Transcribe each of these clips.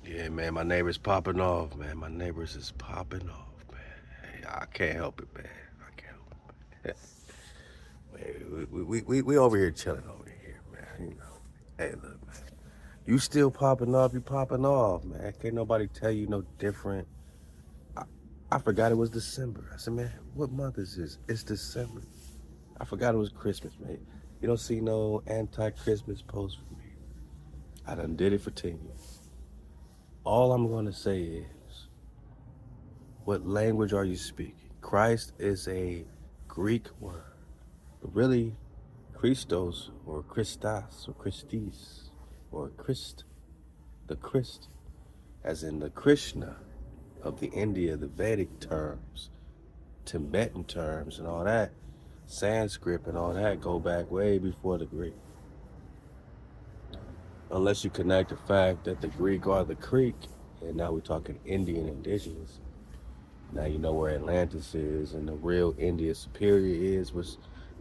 Yeah, man, my neighbor's popping off, man. My neighbors is popping off, man. Hey, I can't help it, man. I can't help it. Man, we over here chilling over here, man. You know. Hey, look, man. You still popping off, you popping off, man. Can't nobody tell you no different. I, I forgot it was December. I said, man, what month is this? It's December. I forgot it was Christmas, man. You don't see no anti-Christmas post for me. I done did it for 10 years. All I'm going to say is, what language are you speaking? Christ is a Greek word. But really, Christos or Christos or Christis or Christ, the Christ, as in the Krishna of the India, the Vedic terms, Tibetan terms, and all that, Sanskrit and all that go back way before the Greek. Unless you connect the fact that the Greek are the Creek, and now we're talking Indian indigenous. Now you know where Atlantis is and the real India Superior is, which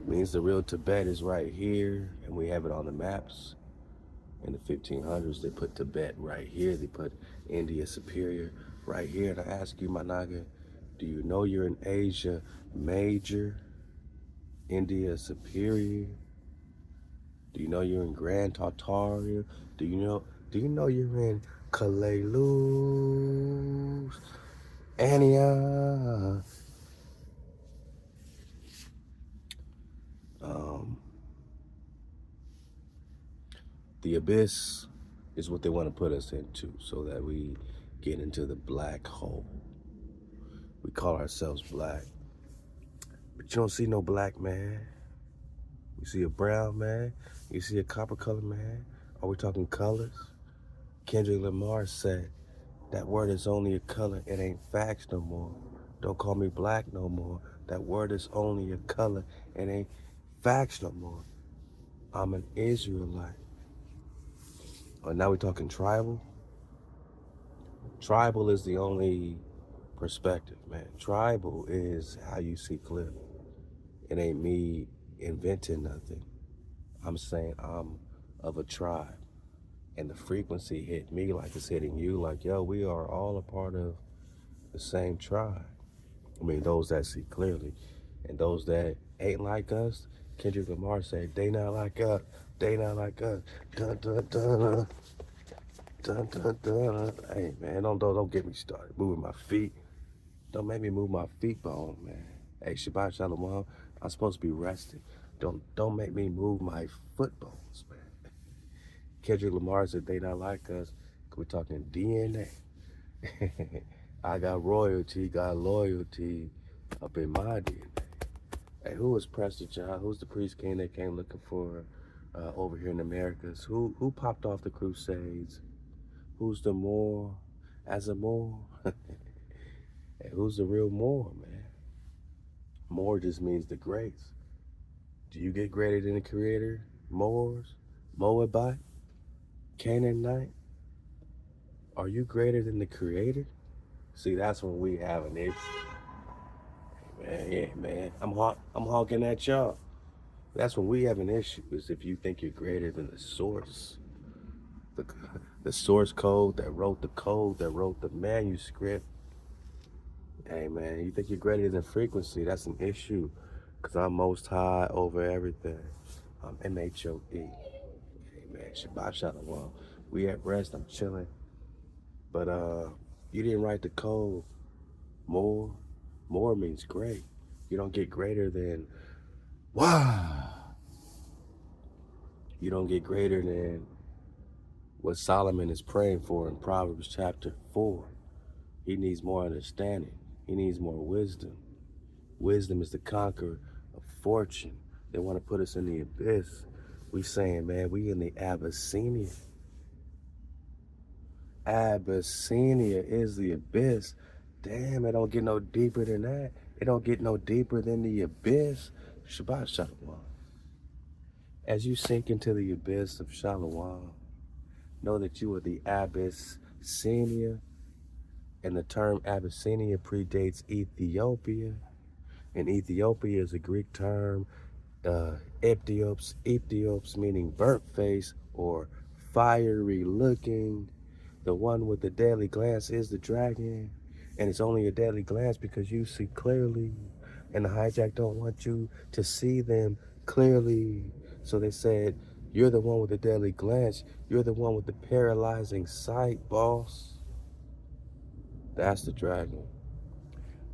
means the real Tibet is right here, and we have it on the maps. In the 1500s, they put Tibet right here. They put India Superior right here. And I ask you, my Naga, do you know you're in Asia Major, India Superior? Do you know you're in Grand Tartaria? Do you know? Do you know you're in Kalaluz, Antioch? Um, the abyss is what they want to put us into, so that we get into the black hole. We call ourselves black, but you don't see no black man. You see a brown man. You see a copper colored man. Are we talking colors? Kendrick Lamar said, that word is only a color. It ain't facts no more. Don't call me black no more. That word is only a color. It ain't facts no more. I'm an Israelite. Oh, now we're talking tribal. Tribal is the only perspective, man. Tribal is how you see clearly. It ain't me inventing nothing. I'm saying I'm of a tribe. And the frequency hit me like it's hitting you. Like, yo, we are all a part of the same tribe. I mean, those that see clearly. And those that ain't like us, Kendrick Lamar said, they not like us. They not like us. Dun, dun, dun, dun, dun, dun. Hey, man, don't get me started. Moving my feet. Don't make me move my feet bone, man. Hey, Shabbat Shalom. I'm supposed to be resting. Don't make me move my foot bones, man. Kendrick Lamar said they not like us. We're talking DNA. I got royalty, got loyalty up in my DNA. Hey, who was Prester John? Who's the priest king they came looking for over here in the Americas? Who popped off the Crusades? Who's the Moor? As a Moor? Hey, who's the real Moor, man? Moor just means the grace. Do you get greater than the Creator? Moors? Moabite? Canaanite? Are you greater than the Creator? See, that's when we have an issue. Man, yeah, man. I'm honking at y'all. That's when we have an issue, is if you think you're greater than the source. The, the source code that wrote the manuscript. Hey, man, you think you're greater than frequency. That's an issue. Because I'm most high over everything. I'm MHOE. Hey, man, Shabbat Shalom. We at rest. I'm chilling. But you didn't write the code. More. More means great. You don't get greater than wow. You don't get greater than what Solomon is praying for in Proverbs chapter 4. He needs more understanding. He needs more wisdom. Wisdom is the conqueror of fortune. They want to put us in the abyss. We saying, man, we in the Abyssinia. Abyssinia is the abyss. Damn, it don't get no deeper than that. It don't get no deeper than the abyss. Shabbat Shalom. As you sink into the abyss of Shalom, know that you are the Abyssinia, and the term Abyssinia predates Ethiopia, and Ethiopia is a Greek term, Ethiops meaning burnt face or fiery looking. The one with the deadly glance is the dragon. And it's only a deadly glance because you see clearly. And the hijack don't want you to see them clearly. So they said, you're the one with the deadly glance. You're the one with the paralyzing sight, boss. That's the dragon.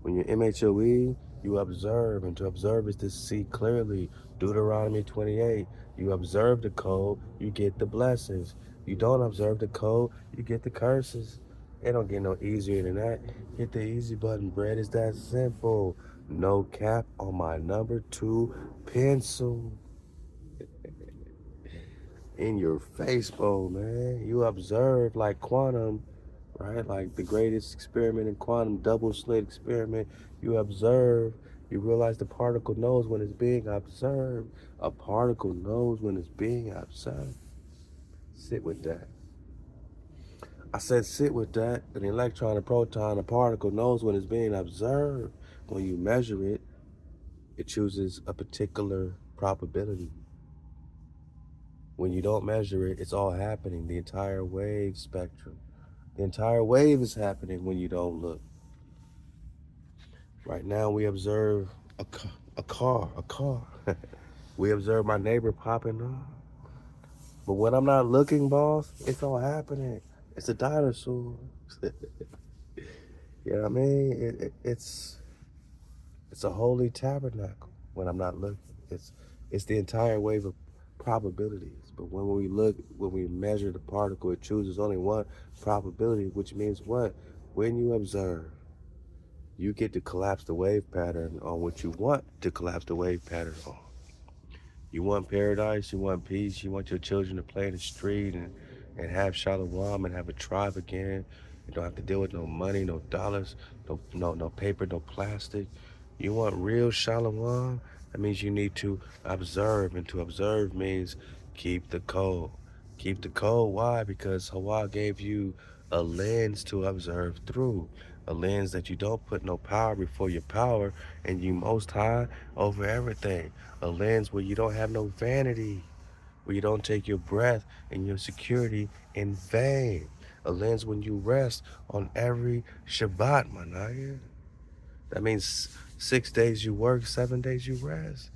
When you're MHOE, you observe, and to observe is to see clearly. Deuteronomy 28, you observe the code, you get the blessings. You don't observe the code, you get the curses. It don't get no easier than that. Hit the easy button, Brett. It's that simple. No cap on my number 2 pencil. In your face, bowl, man. You observe like quantum, right? Like the greatest experiment in quantum, double slit experiment. You observe, you realize the particle knows when it's being observed. A particle knows when it's being observed. Sit with that. I said sit with that. An electron, a proton, a particle knows when it's being observed. When you measure it, it chooses a particular probability. When you don't measure it, it's all happening, the entire wave spectrum. The entire wave is happening when you don't look. Right now we observe a car. We observe my neighbor popping off. But when I'm not looking, boss, it's all happening. It's a dinosaur. You know what I mean? It's a holy tabernacle when I'm not looking. It's the entire wave of probabilities. But when we look, when we measure the particle, it chooses only one probability, which means what? When you observe, you get to collapse the wave pattern on what you want to collapse the wave pattern on. You want paradise, you want peace, you want your children to play in the street and have shalom and have a tribe again. You don't have to deal with no money, no dollars, no paper, no plastic. You want real shalom? That means you need to observe, and to observe means keep the code. Keep the code. Why? Because HaWah gave you a lens to observe through. A lens that you don't put no power before your power, and you most high over everything. A lens where you don't have no vanity, where you don't take your breath and your security in vain. A lens when you rest on every Shabbat, my nigga. That means 6 days you work, 7 days you rest.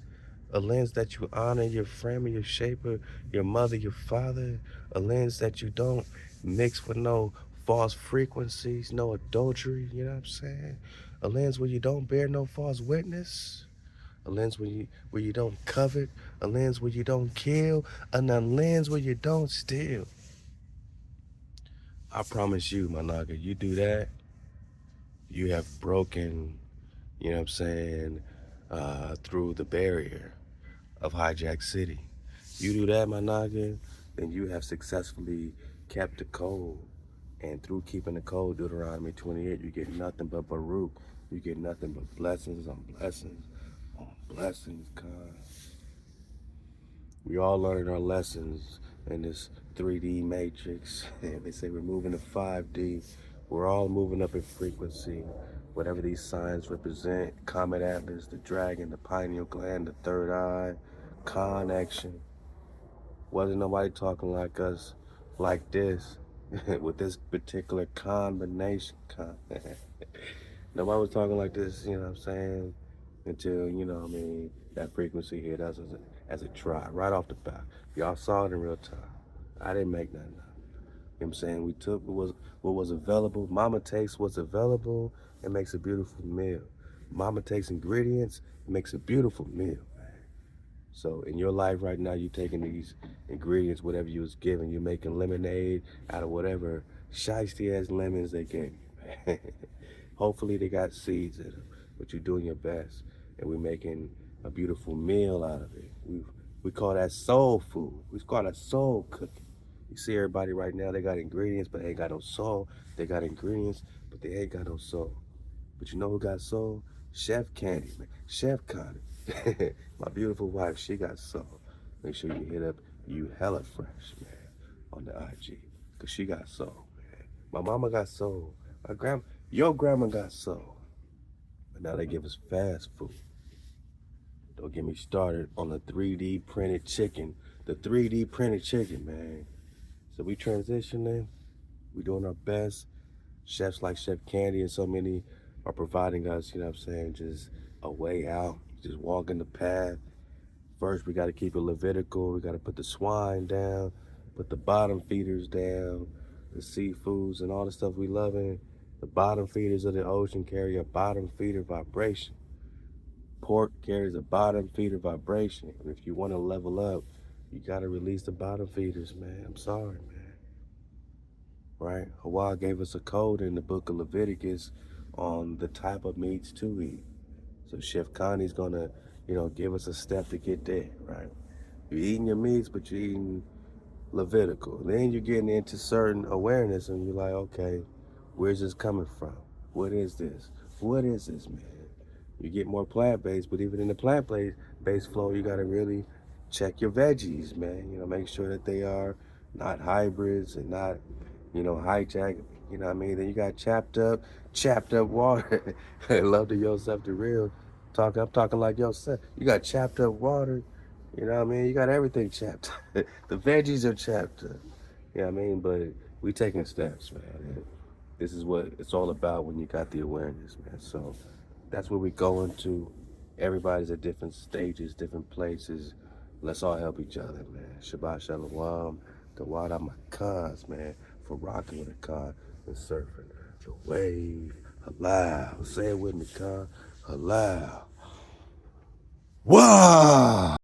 A lens that you honor your framer, your shaper, your mother, your father. A lens that you don't mix with no false frequencies, no adultery, you know what I'm saying? A lens where you don't bear no false witness. A lens where you don't covet. A lens where you don't kill. And a lens where you don't steal. I promise you, my naga, you do that, you have broken, you know what I'm saying, through the barrier of Hijack City. You do that, my noggin, then you have successfully kept the code. And through keeping the code, Deuteronomy 28, you get nothing but Baruch. You get nothing but blessings on blessings on blessings, God. We all learning our lessons in this 3D matrix. They say we're moving to 5D. We're all moving up in frequency. Whatever these signs represent, Comet Atlas, the dragon, the pineal gland, the third eye, connection. Wasn't nobody talking like us like this with this particular combination. Nobody was talking like this, you know what I'm saying, until, you know what I mean, that frequency hit us as a tribe right off the bat. Y'all saw it in real time. I didn't make nothing up. You know what I'm saying? We took what was available. Mama takes what's available and makes a beautiful meal. Mama takes ingredients and makes a beautiful meal. So in your life right now, you're taking these ingredients, whatever you was given, you're making lemonade out of whatever shiesty ass lemons they gave you. Hopefully they got seeds in them, but you're doing your best, and we're making a beautiful meal out of it. We call that soul food. We call that soul cooking. You see everybody right now, they got ingredients, but they ain't got no soul. They got ingredients, but they ain't got no soul. But you know who got soul? Chef Candy, man. Chef Connie. My beautiful wife, she got soul. Make sure you hit up You Hella Fresh, man, on the IG. Because she got soul, man. My mama got soul. Your grandma got soul. But now they give us fast food. Don't get me started on the 3D printed chicken. The 3D printed chicken, man. So we transitioning. We're doing our best. Chefs like Chef Candy and so many are providing us, you know what I'm saying, just a way out. Just walking the path. First, we got to keep it Levitical. We got to put the swine down, put the bottom feeders down, the seafoods and all the stuff we loving. The bottom feeders of the ocean carry a bottom feeder vibration. Pork carries a bottom feeder vibration. And if you want to level up, you got to release the bottom feeders, man. I'm sorry, man. Right? HaWah gave us a code in the book of Leviticus on the type of meats to eat. So Chef Connie's gonna, give us a step to get there, right? You're eating your meats, but you're eating Levitical. Then you're getting into certain awareness and you're like, okay, where's this coming from? What is this? What is this, man? You get more plant-based, but even in the plant-based flow, you gotta really check your veggies, man. Make sure that they are not hybrids and not, hijack, you know what I mean? Then you got chapped up water. Love to yourself the real. I'm talking like yourself. You got chapped up water, you know what I mean? You got everything chapped. The veggies are chapped up. You know what I mean? But we taking steps, man. And this is what it's all about when you got the awareness, man. So that's where we going to. Everybody's at different stages, different places. Let's all help each other, man. Shabbat Shalom. The water my cuz, man, for rocking with a car and surfing the wave. Halal. Say it with me, car. Halal. Wow.